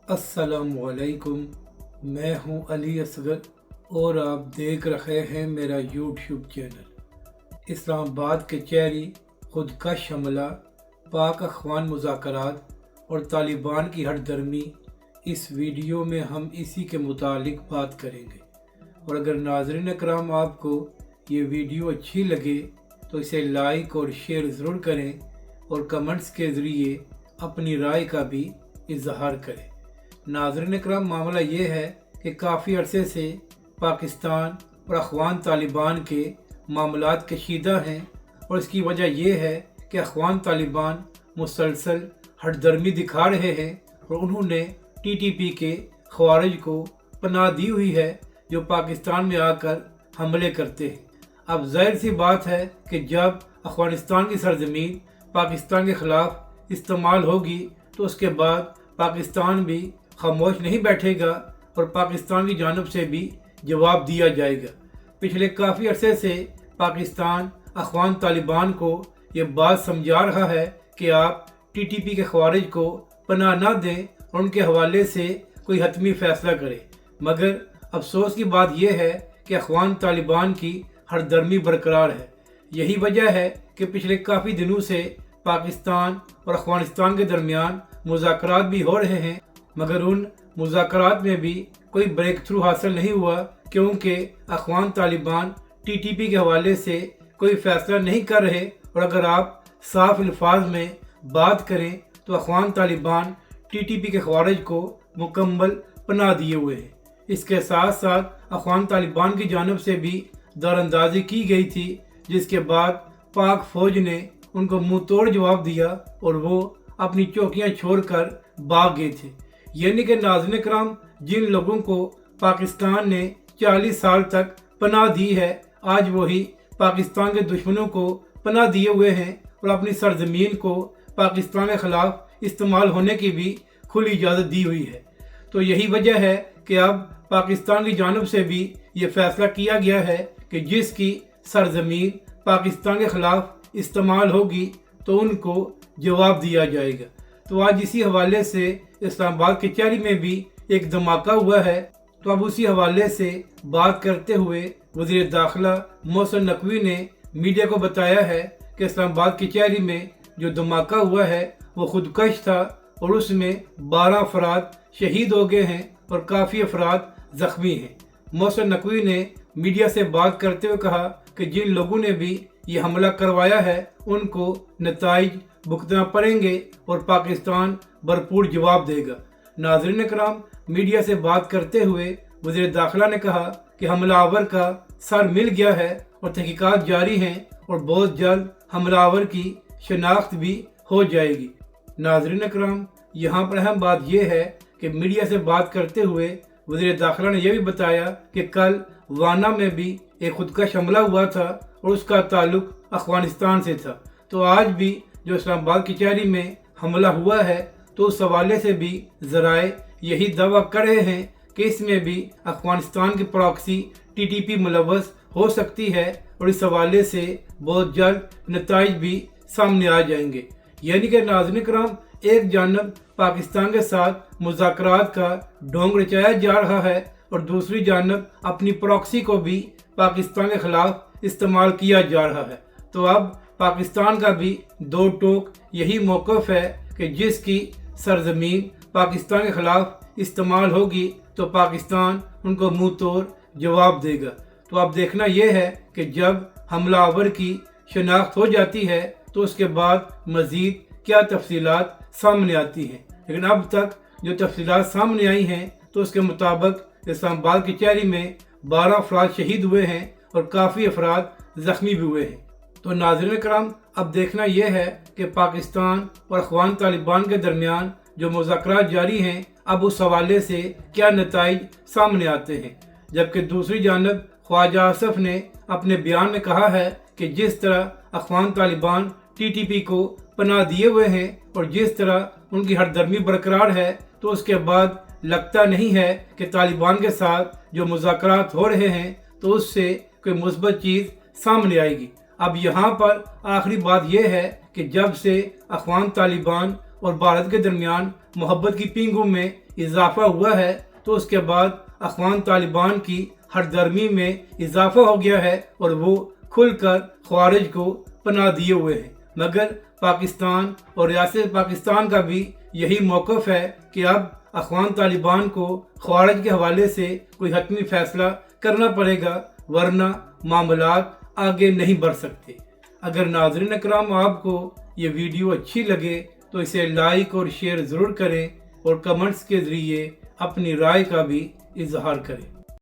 अस्सलामुअलैकुम। मैं हूं अली असगर और आप देख रहे हैं मेरा यूट्यूब चैनल। इस्लामाबाद कचहरी, खुदकश हमला, पाक अखवान मुज़ाकरात और तालिबान की हटदर्मी, इस वीडियो में हम इसी के मुतालिक बात करेंगे। और अगर नाज़रीन अकराम आपको ये वीडियो अच्छी लगे तो इसे लाइक और शेयर ज़रूर करें और कमेंट्स के ज़रिए अपनी राय का भी इजहार करें। नाज़रीन इकराम, मामला ये है कि काफ़ी अरसे से पाकिस्तान और अखवान तालिबान के मामलात कशीदा हैं और इसकी वजह यह है कि अखवान तालिबान मुसलसल हटदर्मी दिखा रहे हैं और उन्होंने TTP के खवारिज को पनाह दी हुई है जो पाकिस्तान में आकर हमले करते हैं। अब ज़ाहिर सी बात है कि जब अफगानिस्तान की सरजमीन पाकिस्तान के ख़िलाफ़ इस्तेमाल होगी तो उसके बाद पाकिस्तान भी खामोश नहीं बैठेगा और पाकिस्तान की जानब से भी जवाब दिया जाएगा। पिछले काफ़ी अरसे से पाकिस्तान अखवान तालिबान को ये बात समझा रहा है कि आप TTP के खवारिज को पनाह ना दें और उनके हवाले से कोई हतमी फ़ैसला करें, मगर अफसोस की बात यह है कि अखवान तालिबान की हरदर्मी बरकरार है। यही वजह है कि पिछले काफ़ी दिनों से पाकिस्तान और अफगानिस्तान के दरमियान मुज़ाकरात भी हो रहे हैं, मगर उन मुज़ाकरात में भी कोई ब्रेक थ्रू हासिल नहीं हुआ क्योंकि अखवान तालिबान TTP के हवाले से कोई फ़ैसला नहीं कर रहे। और अगर आप साफ अल्फाज में बात करें तो अखवान तालिबान TTP के खवारिज को मुकम्मल पनाह दिए हुए हैं। इसके साथ साथ अखवान तालिबान की जानब से भी दरअंदाजी की गई थी, जिसके बाद पाक फ़ौज ने उनको मुंह तोड़ जवाब दिया और वो अपनी चौकियां छोड़कर भाग गए थे। यानी कि नाज़रीन इकराम, जिन लोगों को पाकिस्तान ने 40 साल तक पनाह दी है, आज वही पाकिस्तान के दुश्मनों को पनाह दिए हुए हैं और अपनी सरजमीन को पाकिस्तान के ख़िलाफ़ इस्तेमाल होने की भी खुली इजाज़त दी हुई है। तो यही वजह है कि अब पाकिस्तान की जानब से भी ये फ़ैसला किया गया है कि जिसकी सरजमीन पाकिस्तान के ख़िलाफ़ इस्तेमाल होगी तो उनको जवाब दिया जाएगा। तो आज इसी हवाले से इस्लामाबाद कचहरी में भी एक धमाका हुआ है। तो अब उसी हवाले से बात करते हुए वज़ीर दाखिला मोहसिन नकवी ने मीडिया को बताया है कि इस्लामाबाद कचहरी में जो धमाका हुआ है वो खुदकश था और उसमें 12 अफराद शहीद हो गए हैं और काफ़ी अफराद ज़ख्मी हैं। मोहसिन नकवी ने मीडिया से बात करते हुए कहा कि जिन लोगों ने भी ये हमला करवाया है उनको नताइज भुगतना पड़ेंगे और पाकिस्तान भरपूर जवाब देगा। नाज़रीन इकराम, मीडिया से बात करते हुए वज़ीर दाखिला ने कहा कि हमलावर का सर मिल गया है और तहकीकात जारी हैं और बहुत जल्द हमलावर की शनाख्त भी हो जाएगी। नाज़रीन इकराम, यहाँ पर अहम बात यह है कि मीडिया से बात करते हुए वज़ीर दाखिला ने यह भी बताया कि कल वाना में भी एक खुदकश हमला हुआ था और उसका ताल्लुक अफगानिस्तान से था। तो आज भी जो इस्लामाबाद कचहरी में हमला हुआ है तो उस हवाले से भी ज़राए यही दावा कर रहे हैं कि इसमें भी अफगानिस्तान की प्रॉक्सी TTP मुलव्वस हो सकती है और इस हवाले से बहुत जल्द नताइज भी सामने आ जाएंगे। यानी कि नाज़रीन इकराम, एक जानब पाकिस्तान के साथ मुज़ाकरात का ढोंग रचाया जा रहा है और दूसरी जानब अपनी प्रॉक्सी को भी पाकिस्तान के ख़िलाफ़ इस्तेमाल किया जा रहा है। तो अब पाकिस्तान का भी दो टोक यही मौक़िफ़ है कि जिसकी सरजमीन पाकिस्तान के ख़िलाफ़ इस्तेमाल होगी तो पाकिस्तान उनको मुंह तोड़ जवाब देगा। तो अब देखना यह है कि जब हमलावर की शनाख्त हो जाती है तो उसके बाद मज़ीद क्या तफसीलात सामने आती हैं। लेकिन अब तक जो तफसीलात सामने आई हैं तो उसके मुताबिक इस्लामाबाद कचहरी में 12 अफराद शहीद हुए हैं और काफ़ी अफराद ज़ख्मी भी हुए हैं। तो नाज़रीन इकराम, अब देखना यह है कि पाकिस्तान और अखवान तालिबान के दरमियान जो मुज़ाकरात जारी हैं अब उस हवाले से क्या नताइज सामने आते हैं। जबकि दूसरी जानब ख्वाजा आसफ ने अपने बयान में कहा है कि जिस तरह अखवान तालिबान TTP को पनाह दिए हुए हैं और जिस तरह उनकी हरदर्मी बरकरार है तो उसके बाद लगता नहीं है कि तालिबान के साथ जो मुज़ाकरात हो रहे हैं तो उससे कोई मुस्बत चीज़ सामने आएगी। अब यहाँ पर आखिरी बात यह है कि जब से अफगान तालिबान और भारत के दरमियान محبت کی پینگوں میں اضافہ ہوا ہے تو اس کے بعد اخوان طالبان کی ہر درمی میں اضافہ ہو گیا ہے اور وہ کھل کر خوارج کو پناہ دیے ہوئے ہیں۔ مگر پاکستان اور ریاست پاکستان کا بھی یہی موقف ہے کہ اب اخوان طالبان کو خوارج کے حوالے سے کوئی حتمی فیصلہ کرنا پڑے گا، ورنہ معاملات آگے نہیں بڑھ سکتے۔ اگر ناظرین اکرام آپ کو یہ ویڈیو اچھی لگے تو اسے لائک اور شیئر ضرور کریں اور کمنٹس کے ذریعے اپنی رائے کا بھی اظہار کریں۔